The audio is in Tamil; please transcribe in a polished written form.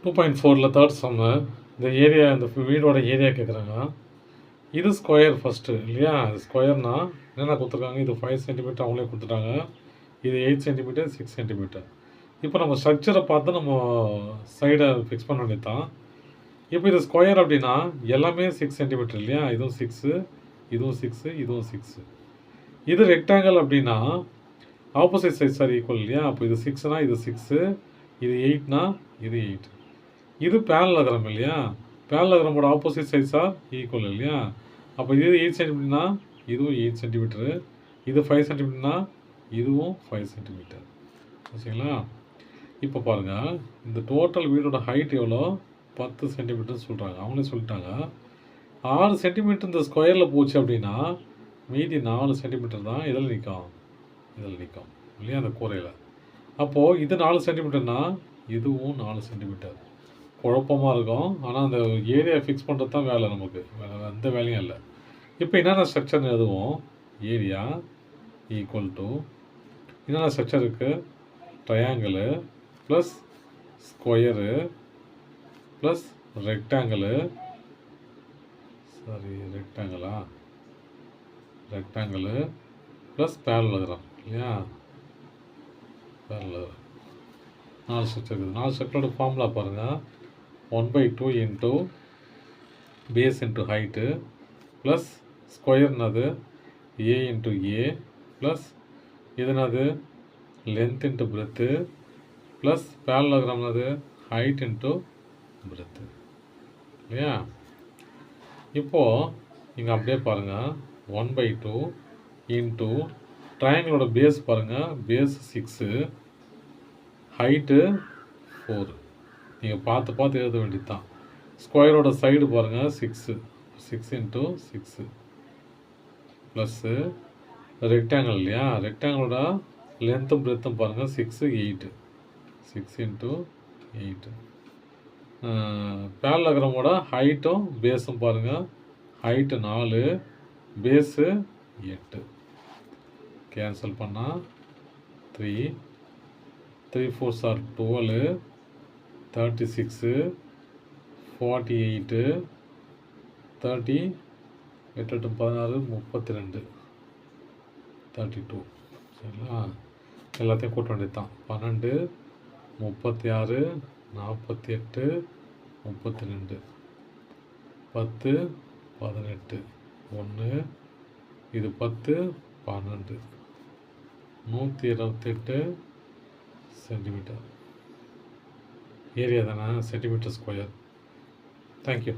2.4ல தேர்ட் சம்மு. இந்த ஏரியா, இந்த வீடோட ஏரியா கேட்குறாங்க. இது ஸ்கொயர் ஃபஸ்ட்டு இல்லையா? ஸ்கொயர்னா என்னென்ன கொடுத்துருக்காங்க? இது 5 சென்டிமீட்டர் அவங்களே கொடுத்துட்டாங்க. இது 8 சென்டிமீட்டர், 6 சென்டிமீட்டர். இப்போ நம்ம ஸ்ட்ரக்சரை பார்த்து நம்ம சைடை ஃபிக்ஸ் பண்ண வேண்டியது தான். இப்போ இது ஸ்கொயர் அப்படின்னா எல்லாமே 6 சென்டிமீட்டர் இல்லையா? இதுவும் 6, இதுவும் 6, இதுவும் 6. இது ரெக்டாங்கிள் அப்படின்னா ஆப்போசிட் சைட்ஸ் ஆர் ஈக்குவல் இல்லையா? அப்போ இது 6னா இது 6, இது 8னா இது 8. இது பேரலோகிராம் இல்லையா? பேரலோகிராமோட ஆப்போசிட் சைட்ஸ் ஆர் ஈக்குவல் இல்லையா? அப்போ இது 8 சென்டிமீட்டர்னா இதுவும் 8 சென்டிமீட்டரு, இது 5 சென்டிமீட்டர்னா இதுவும் 5 சென்டிமீட்டர். ஓகேங்களா? இப்போ பாருங்கள், இந்த டோட்டல் வீடோட ஹைட் எவ்வளோ? 10 சென்டிமீட்டர் சொல்கிறாங்க. அவங்களே சொல்லிட்டாங்க. 6 சென்டிமீட்டர் இந்த ஸ்கொயரில் போச்சு அப்படின்னா மீதி 4 சென்டிமீட்டர் தான் இதில் நிற்கும் இல்லையா? அந்த கூரையில். அப்போது இது 4 சென்டிமீட்டர்னா இதுவும் 4 சென்டிமீட்டர். குழப்பமாக இருக்கும். ஆனால் அந்த ஏரியா ஃபிக்ஸ் பண்ணுறது தான் வேலை நமக்கு. வேறு எந்த வேலையும் இல்லை. இப்போ என்னென்ன ஸ்ட்ரக்சர்னு எதுவும் ஏரியா ஈக்குவல் டு என்னென்ன ஸ்ட்ரக்சர் இருக்குது? Triangle plus square plus rectangle plus parallelogram இல்லையா? பேரலோகிராம் 4 ஸ்ட்ரக்சர் இருக்குது. 4 ஸ்ட்ரக்சரோட ஃபார்முலா பாருங்கள். 1/2 into base into height plus ஸ்கொயர்னது ஏ இன்ட்டு ஏ ப்ளஸ் இதுனது லென்த் இன்ட்டு பிரெத்து ப்ளஸ் பேரலோகிராம்னது ஹைட் இன்ட்டு பிரெத்து இல்லையா? இப்போது இங்கே அப்படியே பாருங்கள். 1/2 இன்ட்டு ட்ரையாங்கிளோட பேஸ் பாருங்கள். Base 6, height 4. நீங்கள் பார்த்து எழுத வேண்டியது தான். ஸ்கொயரோட சைடு பாருங்கள் 6 இன்ட்டு 6 ப்ளஸ்ஸு ரெக்டாங்கிள் இல்லையா? ரெக்டாங்கிளோட லென்த்தும் பிரெத்தும் பாருங்கள் 6, 8. 6 இன்ட்டு 8. பேரலோகிராமோட ஹைட்டும் பேஸும் பாருங்கள். Height 4, base 8. கேன்சல் பண்ணால் 3 4s are 12, 36, 48, 30, 8 16, 32, 32. சரிங்களா? எல்லாத்தையும் கூட்ட வேண்டியது தான். 12, 36, 48, 32, 10, 18, 1, இது 10, 12, 128 சென்டிமீட்டர். ஏரியா தானே? Centimetre square. தேங்க்யூ.